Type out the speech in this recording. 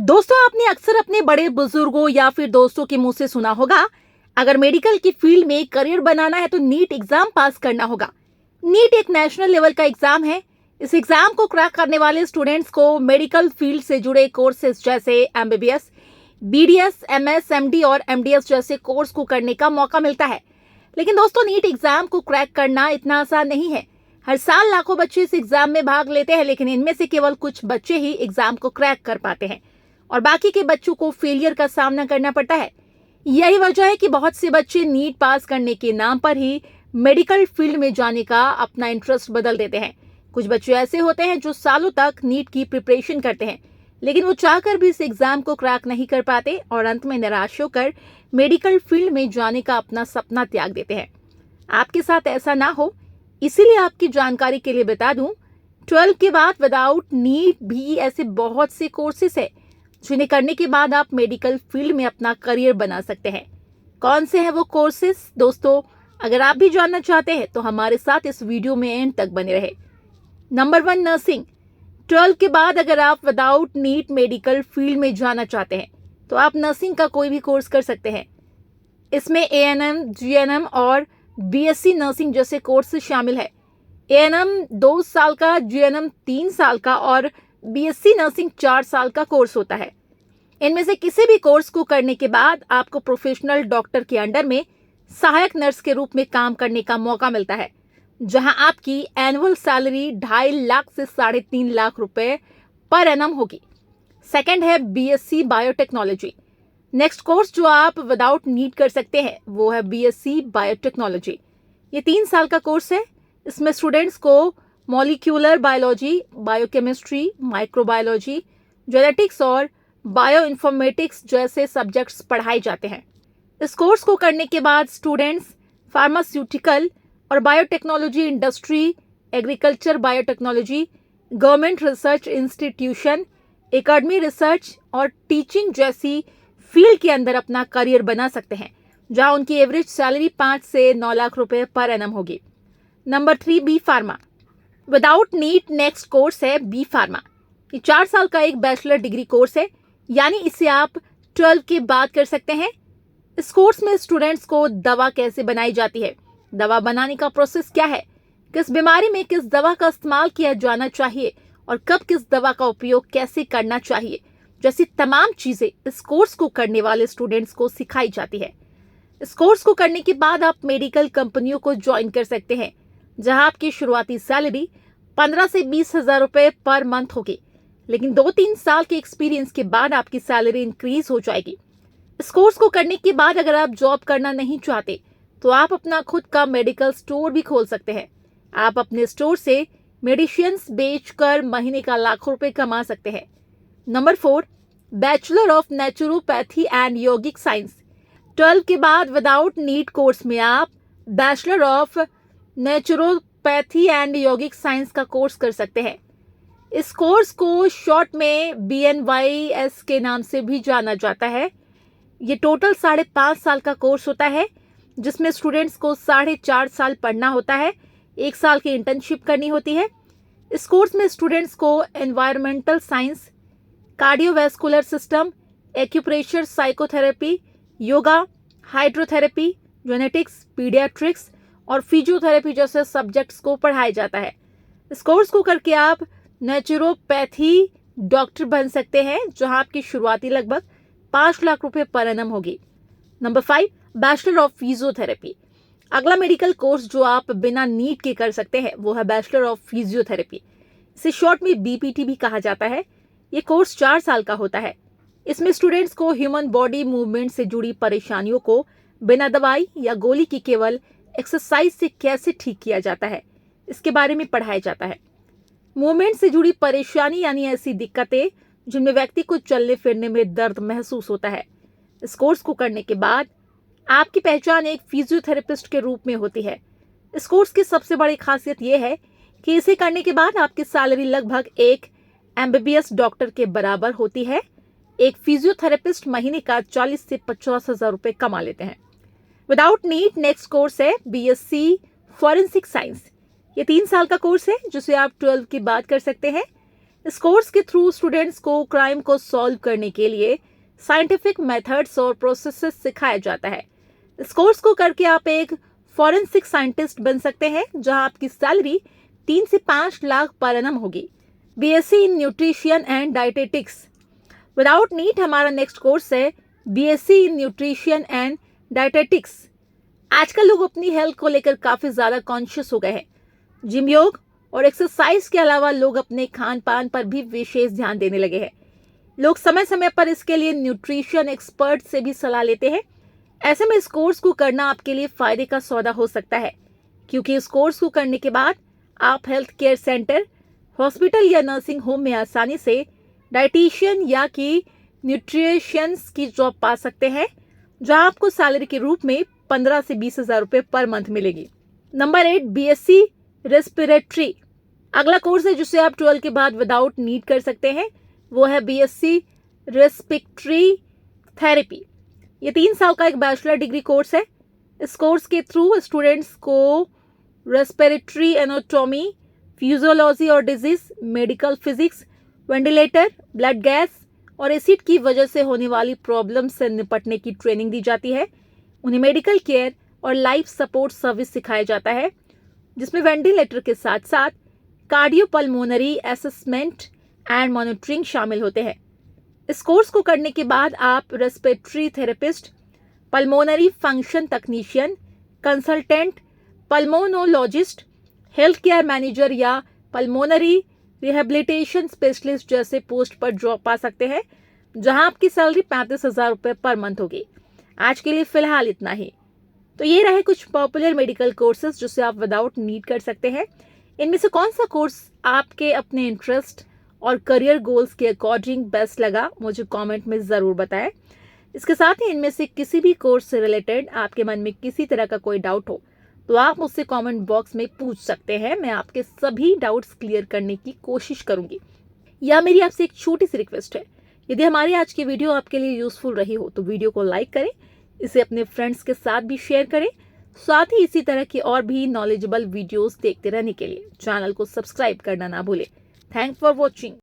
दोस्तों, आपने अक्सर अपने बड़े बुजुर्गों या फिर दोस्तों के मुंह से सुना होगा, अगर मेडिकल की फील्ड में करियर बनाना है तो नीट एग्जाम पास करना होगा। नीट एक नेशनल लेवल का एग्जाम है। इस एग्जाम को क्रैक करने वाले स्टूडेंट्स को मेडिकल फील्ड से जुड़े कोर्सेज जैसे एमबीबीएस, बीडीएस, एमएस, एमडी और एमडीएस जैसे कोर्स को करने का मौका मिलता है। लेकिन दोस्तों, नीट एग्जाम को क्रैक करना इतना आसान नहीं है। हर साल लाखों बच्चे इस एग्जाम में भाग लेते हैं, लेकिन इनमें से केवल कुछ बच्चे ही एग्जाम को क्रैक कर पाते हैं और बाकी के बच्चों को फेलियर का सामना करना पड़ता है। यही वजह है कि बहुत से बच्चे नीट पास करने के नाम पर ही मेडिकल फील्ड में जाने का अपना इंटरेस्ट बदल देते हैं। कुछ बच्चे ऐसे होते हैं जो सालों तक नीट की प्रिपरेशन करते हैं, लेकिन वो चाहकर भी इस एग्जाम को क्रैक नहीं कर पाते और अंत में निराश होकर मेडिकल फील्ड में जाने का अपना सपना त्याग देते हैं। आपके साथ ऐसा ना हो, इसीलिए आपकी जानकारी के लिए बता दूं, 12 के बाद विदाउट नीट भी ऐसे बहुत से कोर्सेस है जिन्हें करने के बाद आप मेडिकल फील्ड में अपना करियर बना सकते हैं। कौन से हैं वो कोर्सेस? दोस्तों, अगर आप भी जानना चाहते हैं तो हमारे साथ इस वीडियो में एंड तक बने रहे। Number 1, nursing. 12 के बाद अगर आप विदाउट नीट मेडिकल फील्ड में जाना चाहते हैं तो आप नर्सिंग का कोई भी कोर्स कर सकते हैं। इसमें एएनएम, जीएनएम और बीएससी नर्सिंग जैसे कोर्स शामिल है। एएनएम 2 साल का, जीएनएम 3 साल का और बीएससी नर्सिंग 4 साल का कोर्स होता है। इनमें से किसी भी कोर्स को करने के बाद आपको प्रोफेशनल डॉक्टर के अंडर में सहायक नर्स के रूप में काम करने का मौका मिलता है, जहां आपकी एनुअल सैलरी 2.5 लाख से 3.5 लाख रुपए पर एनम होगी। सेकंड है बीएससी बायोटेक्नोलॉजी। नेक्स्ट कोर्स जो आप विदाउट नीट कर सकते हैं वो है बीएससी बायोटेक्नोलॉजी। ये 3 साल का कोर्स है। इसमें स्टूडेंट्स को molecular biology, biochemistry, microbiology, genetics और बायो इन्फॉर्मेटिक्स जैसे सब्जेक्ट्स पढ़ाए जाते हैं। इस कोर्स को करने के बाद स्टूडेंट्स फार्मास्यूटिकल और biotechnology industry, agriculture biotechnology, government research institution, academy research और टीचिंग जैसी फील्ड के अंदर अपना करियर बना सकते हैं, जहां उनकी एवरेज सैलरी 5 से 9 लाख रुपए पर एनम होगी। Number 3, B pharma. Without NEET next course है बी फार्मा। ये 4 साल का एक बैचलर डिग्री कोर्स है, यानी इसे आप 12 के बाद कर सकते हैं। इस कोर्स में स्टूडेंट्स को दवा कैसे बनाई जाती है, दवा बनाने का प्रोसेस क्या है, किस बीमारी में किस दवा का इस्तेमाल किया जाना चाहिए और कब किस दवा का उपयोग कैसे करना चाहिए जैसी तमाम चीजें इस कोर्स को करने वाले स्टूडेंट्स को सिखाई जाती है। इस कोर्स को करने के बाद आप मेडिकल कंपनियों को ज्वाइन कर सकते हैं, जहां आपकी शुरुआती सैलरी 15 से 20 हजार रुपए पर मंथ होगी, लेकिन 2-3 साल के एक्सपीरियंस के बाद आपकी सैलरी इंक्रीज हो जाएगी। इस कोर्स को करने के बाद अगर आप जॉब करना नहीं चाहते तो आप अपना खुद का मेडिकल स्टोर भी खोल सकते हैं। आप अपने स्टोर से मेडिसिन्स बेचकर महीने का लाखों रुपए कमा सकते हैं। Number 4, bachelor of naturopathy and yogic science. 12 के बाद विदाउट नीट कोर्स में आप bachelor of naturopathy and yogic science का कोर्स कर सकते हैं। इस कोर्स को शॉर्ट में BNYS के नाम से भी जाना जाता है। ये टोटल 5.5 साल का कोर्स होता है, जिसमें स्टूडेंट्स को 4.5 साल पढ़ना होता है, 1 साल की इंटर्नशिप करनी होती है। इस कोर्स में स्टूडेंट्स को environmental science, cardiovascular system, acupressure psychotherapy, yoga, hydrotherapy, genetics, paediatrics और फिजियोथेरेपी जैसे सब्जेक्ट्स को पढ़ाया जाता है। इस कोर्स को करके आप नेचुरोपैथी डॉक्टर बन सकते हैं, जहां आपकी शुरुआती लगभग 5 लाख रुपए पर एनम होगी। Number 5, bachelor of physiotherapy. अगला मेडिकल कोर्स जो आप बिना नीट के कर सकते हैं वो है बैचलर ऑफ फिजियोथेरेपी। इसे शॉर्ट में BPT भी कहा जाता है। ये कोर्स 4 साल का होता है। इसमें स्टूडेंट्स को ह्यूमन बॉडी मूवमेंट से जुड़ी परेशानियों को बिना दवाई या गोली की केवल एक्सरसाइज से कैसे ठीक किया जाता है, इसके बारे में पढ़ाया जाता है। मूवमेंट से जुड़ी परेशानी यानी ऐसी दिक्कतें जिनमें व्यक्ति को चलने फिरने में दर्द महसूस होता है। इस कोर्स को करने के बाद आपकी पहचान एक फिजियोथेरेपिस्ट के रूप में होती है। इस कोर्स की सबसे बड़ी खासियत यह है कि इसे करने के बाद आपकी सैलरी लगभग एक MBBS डॉक्टर के बराबर होती है। एक फिजियोथेरेपिस्ट महीने का 40 से 50 हजार रुपए कमा लेते हैं। विदाउट नीट नेक्स्ट कोर्स है BSc फॉरेंसिक साइंस। ये 3 साल का कोर्स है जिसे आप 12 के बाद कर सकते हैं। इस कोर्स के थ्रू स्टूडेंट्स को क्राइम को सॉल्व करने के लिए साइंटिफिक मेथड्स और प्रोसेसेस सिखाया जाता है। इस कोर्स को करके आप एक फॉरेंसिक साइंटिस्ट बन सकते हैं, जहां आपकी सैलरी 3 से 5 लाख पर एनम होगी। BSc in nutrition and dietetics without NEET हमारा नेक्स्ट कोर्स है BSc in nutrition and dietetics. आजकल लोग अपनी हेल्थ को लेकर काफी ज्यादा कॉन्शियस हो गए हैं। जिम, योग और एक्सरसाइज के अलावा लोग अपने खान पान पर भी विशेष ध्यान देने लगे हैं। लोग समय समय पर इसके लिए न्यूट्रिशन एक्सपर्ट से भी सलाह लेते हैं। ऐसे में इस कोर्स को करना आपके लिए फायदे का सौदा हो सकता है, क्योंकि इस कोर्स को करने के बाद आप हेल्थ केयर सेंटर, हॉस्पिटल या नर्सिंग होम में आसानी से डाइटिशियन या कि न्यूट्रिशंस की जॉब पा सकते हैं, जहां आपको सैलरी के रूप में 15 से 20 हजार रुपए पर मंथ मिलेगी। Number 8, BSc respiratory. अगला कोर्स है जिसे आप 12 के बाद विदाउट नीट कर सकते हैं, वो है बीएससी रेस्पिरेटरी थेरेपी। ये 3 साल का एक बैचलर डिग्री कोर्स है। इस कोर्स के थ्रू स्टूडेंट्स को रेस्पिरेटरी एनाटॉमी, फिजियोलॉजी और disease, medical physics, ventilator, blood gas और एसिड की वजह से होने वाली प्रॉब्लम से निपटने की ट्रेनिंग दी जाती है। उन्हें मेडिकल केयर और लाइफ सपोर्ट सर्विस सिखाया जाता है, जिसमें वेंटिलेटर के साथ साथ कार्डियोपल्मोनरी असेसमेंट एंड मॉनिटरिंग शामिल होते हैं। इस कोर्स को करने के बाद आप respiratory therapist, pulmonary function technician, consultant, pulmonologist, health care manager या पल्मोनरी रिहेबिलिटेशन स्पेशलिस्ट जैसे पोस्ट पर जॉब पा सकते हैं, जहां आपकी सैलरी 35 हजार रुपए पर मंथ होगी। आज के लिए फिलहाल इतना ही। तो ये रहे कुछ पॉपुलर मेडिकल कोर्सेज जिसे आप विदाउट नीट कर सकते हैं। इनमें से कौन सा कोर्स आपके अपने इंटरेस्ट और करियर गोल्स के अकॉर्डिंग बेस्ट लगा, मुझे कमेंट में ज़रूर बताएं। इसके साथ ही इनमें से किसी भी कोर्स से रिलेटेड आपके मन में किसी तरह का कोई डाउट हो तो आप मुझसे कमेंट बॉक्स में पूछ सकते हैं। मैं आपके सभी डाउट्स क्लियर करने की कोशिश करूंगी। या मेरी आपसे एक छोटी सी रिक्वेस्ट है, यदि हमारी आज की वीडियो आपके लिए यूजफुल रही हो तो वीडियो को लाइक करें, इसे अपने फ्रेंड्स के साथ भी शेयर करें। साथ ही इसी तरह की और भी नॉलेजेबल वीडियोस देखते रहने के लिए चैनल को सब्सक्राइब करना ना भूलें। Thanks for watching.